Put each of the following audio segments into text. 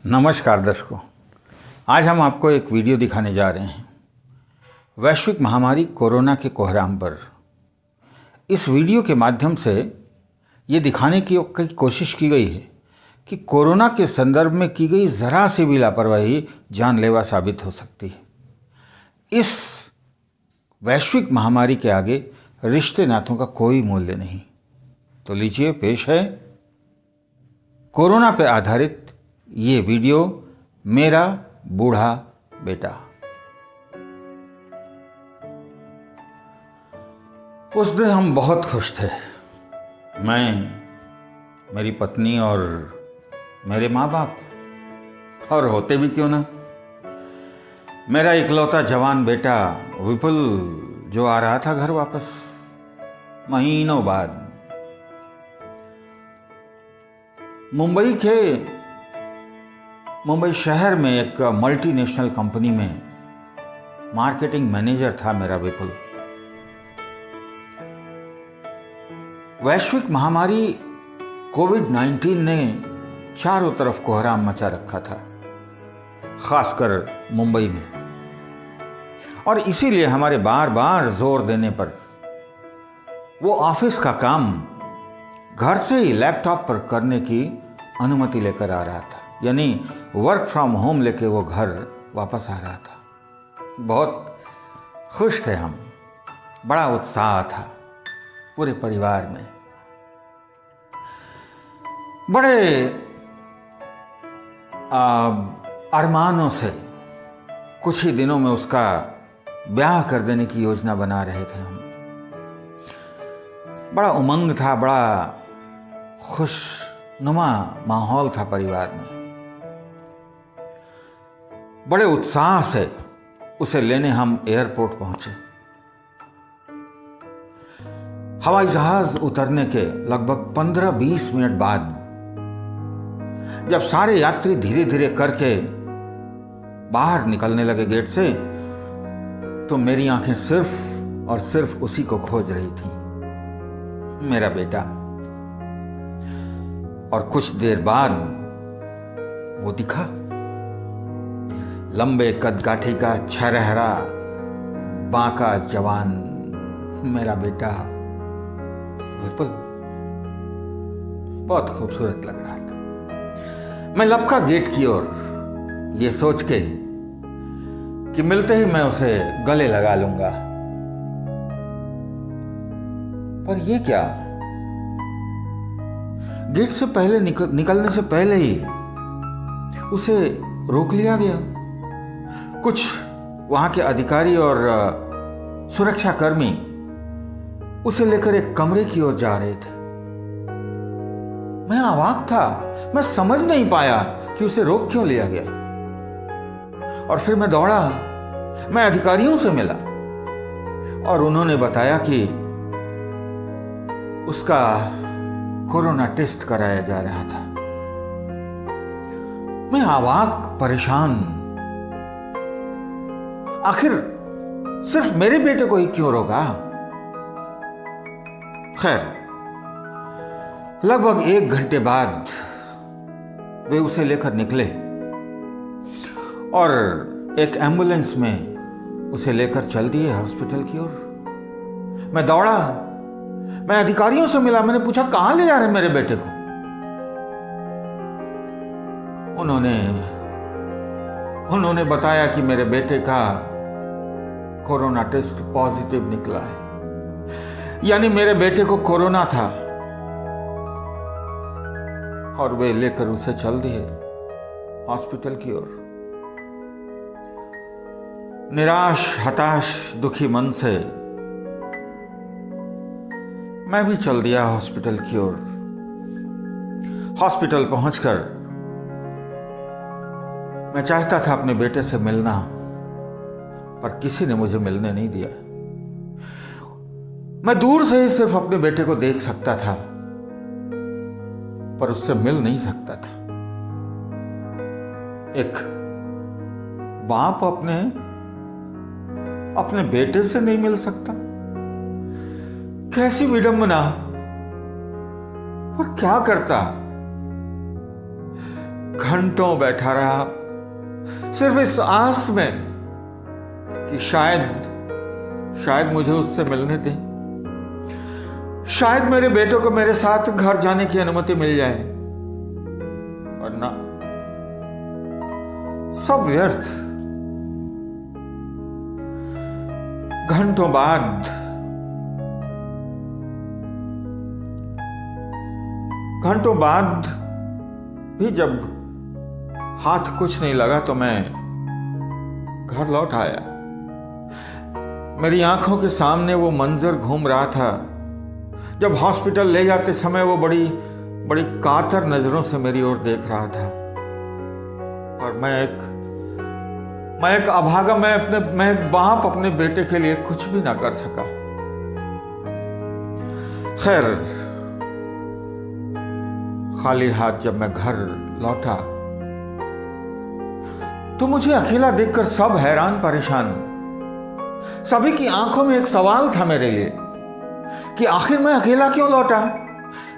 नमस्कार दर्शकों, आज हम आपको एक वीडियो दिखाने जा रहे हैं वैश्विक महामारी कोरोना के कोहराम पर। इस वीडियो के माध्यम से ये दिखाने की कोशिश की गई है कि कोरोना के संदर्भ में की गई ज़रा सी भी लापरवाही जानलेवा साबित हो सकती है। इस वैश्विक महामारी के आगे रिश्ते नातों का कोई मूल्य नहीं। तो लीजिए, पेश है कोरोना पर आधारित ये वीडियो, मेरा बूढ़ा बेटा। उस दिन हम बहुत खुश थे, मैं, मेरी पत्नी और मेरे माँ बाप, और होते भी क्यों ना मेरा इकलौता जवान बेटा विपुल, जो आ रहा था घर वापस महीनों बाद। मुंबई शहर में एक मल्टीनेशनल कंपनी में मार्केटिंग मैनेजर था मेरा विपुल। वैश्विक महामारी कोविड-19 ने चारों तरफ कोहराम मचा रखा था, खासकर मुंबई में, और इसीलिए हमारे बार बार जोर देने पर वो ऑफिस का काम घर से ही लैपटॉप पर करने की अनुमति लेकर आ रहा था, यानी वर्क फ्रॉम होम लेके वो घर वापस आ रहा था। बहुत खुश थे हम, बड़ा उत्साह था पूरे परिवार में। बड़े अरमानों से कुछ ही दिनों में उसका ब्याह कर देने की योजना बना रहे थे हम। बड़ा उमंग था, बड़ा खुशनुमा माहौल था परिवार में। बड़े उत्साह से उसे लेने हम एयरपोर्ट पहुंचे। हवाई जहाज उतरने के लगभग 15-20 मिनट बाद जब सारे यात्री धीरे धीरे करके बाहर निकलने लगे गेट से, तो मेरी आंखें सिर्फ और सिर्फ उसी को खोज रही थी, मेरा बेटा। और कुछ देर बाद वो दिखा, लंबे कदकाठी का छरहरा बांका जवान मेरा बेटा विपुल। बहुत खूबसूरत लग रहा था। मैं लपका गेट की ओर, ये सोच के कि मिलते ही मैं उसे गले लगा लूंगा, पर ये क्या, गेट से पहले निकलने से पहले ही उसे रोक लिया गया। कुछ वहां के अधिकारी और सुरक्षाकर्मी उसे लेकर एक कमरे की ओर जा रहे थे। मैं अवाक था, मैं समझ नहीं पाया कि उसे रोक क्यों लिया गया। और फिर मैं दौड़ा, मैं अधिकारियों से मिला और उन्होंने बताया कि उसका कोरोना टेस्ट कराया जा रहा था। मैं अवाक, परेशान, आखिर सिर्फ मेरे बेटे को ही क्यों रोका। खैर, लगभग 1 घंटे बाद वे उसे लेकर निकले और एक एम्बुलेंस में उसे लेकर चल दिए हॉस्पिटल की ओर। मैं दौड़ा, मैं अधिकारियों से मिला, मैंने पूछा कहां ले जा रहे मेरे बेटे को। उन्होंने बताया कि मेरे बेटे का कोरोना टेस्ट पॉजिटिव निकला है, यानी मेरे बेटे को कोरोना था, और वे लेकर उसे चल दिए हॉस्पिटल की ओर। निराश, हताश, दुखी मन से मैं भी चल दिया हॉस्पिटल की ओर। हॉस्पिटल पहुंचकर मैं चाहता था अपने बेटे से मिलना, पर किसी ने मुझे मिलने नहीं दिया। मैं दूर से ही सिर्फ अपने बेटे को देख सकता था, पर उससे मिल नहीं सकता था। एक बाप अपने बेटे से नहीं मिल सकता, कैसी विडंबना। पर क्या करता, घंटों बैठा रहा, सिर्फ इस आस में कि शायद मुझे उससे मिलने दें, शायद मेरे बेटे को मेरे साथ घर जाने की अनुमति मिल जाए। और ना, सब व्यर्थ। घंटों बाद भी जब हाथ कुछ नहीं लगा तो मैं घर लौट आया। मेरी आंखों के सामने वो मंजर घूम रहा था जब हॉस्पिटल ले जाते समय वो बड़ी बड़ी कातर नजरों से मेरी ओर देख रहा था। और मैं एक अभागा, मैं एक बाप अपने बेटे के लिए कुछ भी ना कर सका। खैर, खाली हाथ जब मैं घर लौटा तो मुझे अकेला देखकर सब हैरान परेशान। सभी की आंखों में एक सवाल था मेरे लिए कि आखिर मैं अकेला क्यों लौटा,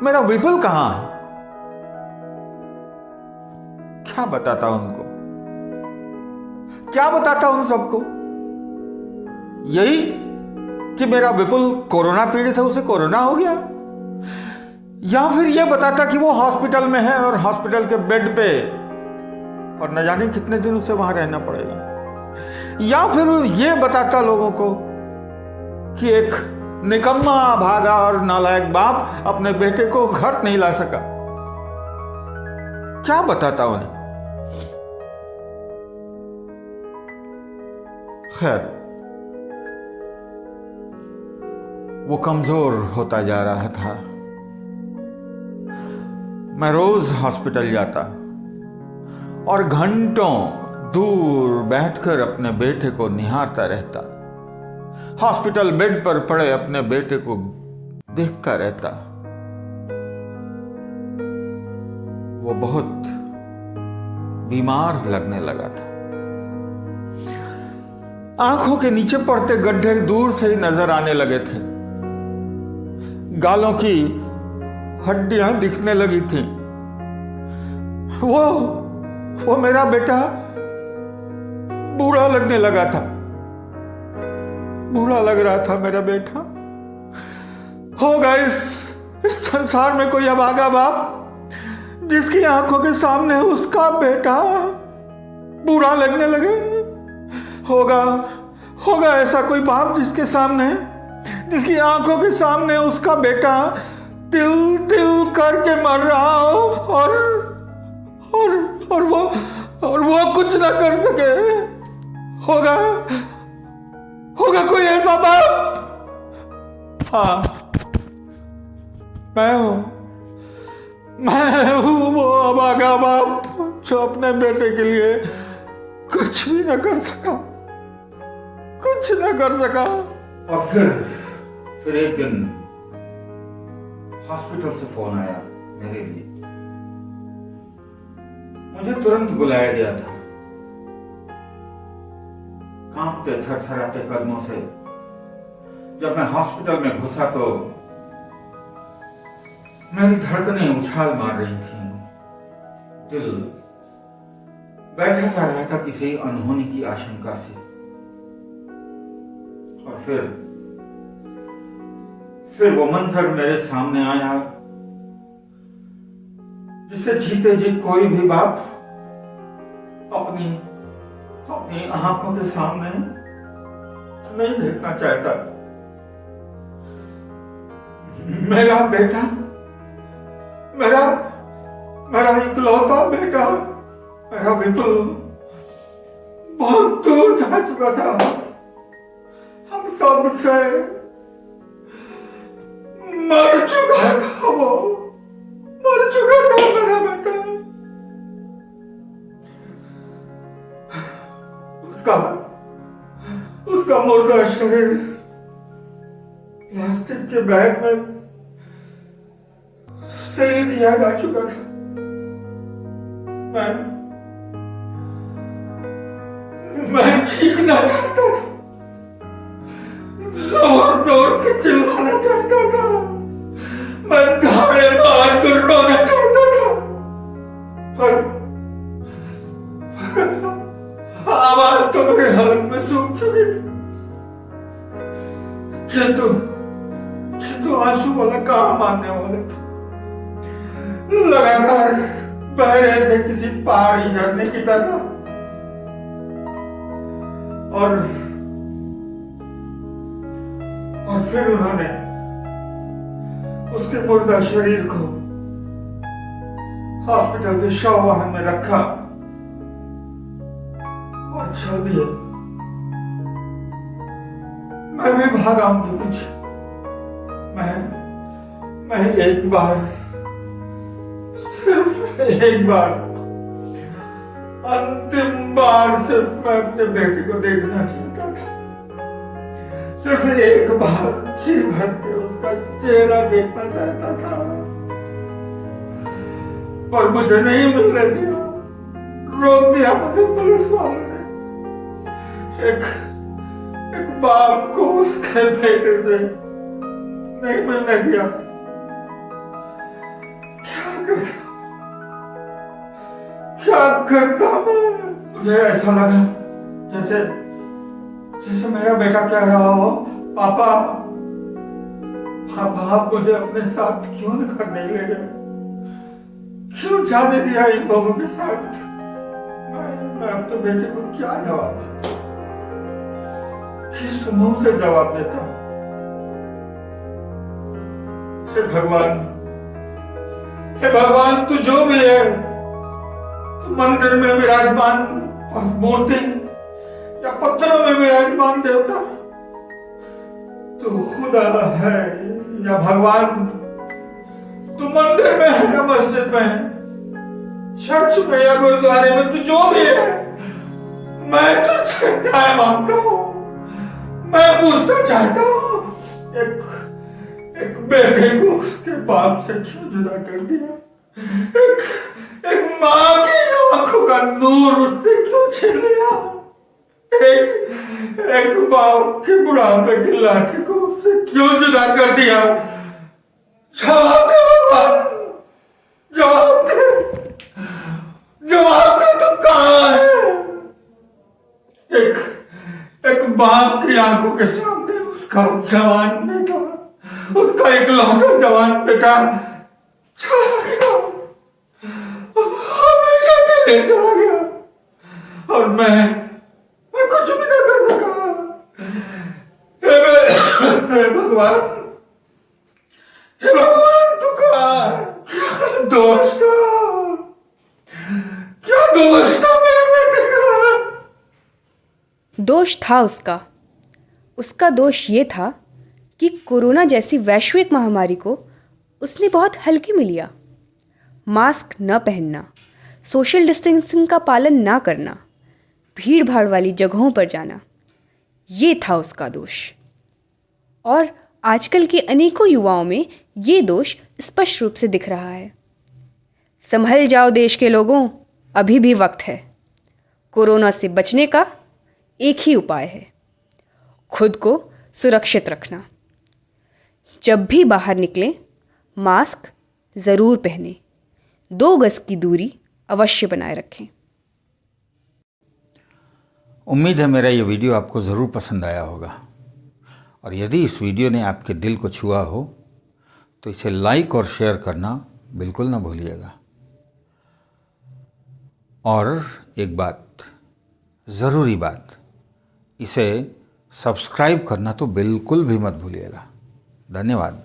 मेरा विपुल कहां? क्या बताता उनको, क्या बताता उन सबको? यही कि मेरा विपुल कोरोना पीड़ित है, उसे कोरोना हो गया, या फिर यह बताता कि वो हॉस्पिटल में है और हॉस्पिटल के बेड पे और न जाने कितने दिन उसे वहां रहना पड़ेगा, या फिर यह बताता लोगों को कि एक निकम्मा, भागा और नालायक बाप अपने बेटे को घर नहीं ला सका। क्या बताता उन्हें? खैर, वो कमजोर होता जा रहा था। मैं रोज हॉस्पिटल जाता और घंटों दूर बैठकर अपने बेटे को निहारता रहता, हॉस्पिटल बेड पर पड़े अपने बेटे को देखता रहता। वो बहुत बीमार लगने लगा था। आंखों के नीचे पड़ते गड्ढे दूर से ही नजर आने लगे थे, गालों की हड्डियां दिखने लगी थी। वो मेरा बेटा बूढ़ा लगने लगा था, बूढ़ा लग रहा था मेरा बेटा। होगा इस संसार में कोई अभागा बाप जिसकी आंखों के सामने उसका बेटा बूढ़ा लगने लगे? होगा ऐसा कोई बाप जिसकी आंखों के सामने उसका बेटा तिल तिल करके मर रहा हो और वो कुछ ना कर सके? होगा कोई ऐसा बाप? हाँ, मैं हूं वो अभागा बाप जो अपने बेटे के लिए कुछ भी ना कर सका। और फिर एक दिन हॉस्पिटल से फोन आया मेरे लिए। मुझे तुरंत बुलाया गया था। कांपते थरथराते कदमों से जब मैं हॉस्पिटल में घुसा तो मेरी धड़कनें उछाल मार रही थी, दिल बैठा जा रहा था किसी अनहोनी की आशंका से। और फिर वो मंजर मेरे सामने आया जिसे जीते जी कोई भी बाप अपनी आंखों के सामने नहीं देखना चाहता। मेरा बेटा, मेरा इकलौता बेटा, मेरा विपुल बहुत दूर जा चुका था हम सब से, मर चुका था मेरा बेटा। उसका मुर्दा शरीर प्लास्टिक के बैग में सील किया जा चुका था। मैं चीखना चाहता था, जोर से चिल्लाना चाहता था, मैं धाड़े मार कर रोना चाहता था, आवाज तो मेरे हलक में सूख चुकी थी, किंतु आंसू वाला कहाँ मानने वाले थे। लगातार बह रहे थे किसी पहाड़ी झरने की तरह, और फिर उन्होंने उसके मुर्दा शरीर को हॉस्पिटल के शव वाहन में रखा और चल दिए। मैं भी भागा उनके पीछे। मैं एक बार, सिर्फ एक बार, अंतिम बार सिर्फ मैं अपने बेटे को देखना चाहता था। सिर्फ एक बार जी भर के उसका चेहरा देखना चाहता था, पर मुझे नहीं मिलने दिया। रोक दिया मुझे पुलिस वालों ने। एक बाप को उसके बेटे से नहीं मिलने दिया। क्या करता मैं? मुझे ऐसा लगा जैसे मेरा बेटा कह रहा हो, पापा आप मुझे अपने साथ क्यों घर नहीं ले गए, क्यों जाने दिया इन लोगों के साथ। मैं अपने बेटे को क्या जवाब देता, किस मुंह से जवाब देता। हे भगवान, तू जो भी है, तू मंदिर में विराजमान और मूर्ति या पत्थरों में विराजमान देवता, तू खुदा है या भगवान, तू मंदिर में है या मस्जिद में है, चर्च में या गुरुद्वारे में, तू जो भी है, मैं तुझसे न्याय मांगता हूं। मैं पूछना चाहता हूं, एक बेटे को उसके बाप से क्यों जुदा कर दिया? एक माँ की आंखों का नूर उससे क्यों छीन लिया? एक बाप के बुढ़ापे की लाठी को उससे क्यों जुदा कर दिया? जवाब दे भगवान, जवाब दे तू कहां है? एक बाप की आंखों के सामने उसका जवान बेटा, उसका इकलौता जवान बेटा चला गया, हमेशा के लिए चला गया, और मैं कुछ भी ना कर सका। हे भगवान, तू कहां? क्या दोष था मेरे बेटे का? दोष था उसका दोष ये था कि कोरोना जैसी वैश्विक महामारी को उसने बहुत हल्के में लिया। मास्क न पहनना, सोशल डिस्टेंसिंग का पालन ना करना, भीड़ भाड़ वाली जगहों पर जाना, ये था उसका दोष। और आजकल के अनेकों युवाओं में ये दोष स्पष्ट रूप से दिख रहा है। संभल जाओ देश के लोगों, अभी भी वक्त है। कोरोना से बचने का एक ही उपाय है, खुद को सुरक्षित रखना। जब भी बाहर निकलें, मास्क ज़रूर पहनें, 2 गज की दूरी अवश्य बनाए रखें। उम्मीद है मेरा ये वीडियो आपको ज़रूर पसंद आया होगा, और यदि इस वीडियो ने आपके दिल को छुआ हो तो इसे लाइक और शेयर करना बिल्कुल ना भूलिएगा। और एक बात, ज़रूरी बात, इसे सब्सक्राइब करना तो बिल्कुल भी मत भूलिएगा। धन्यवाद।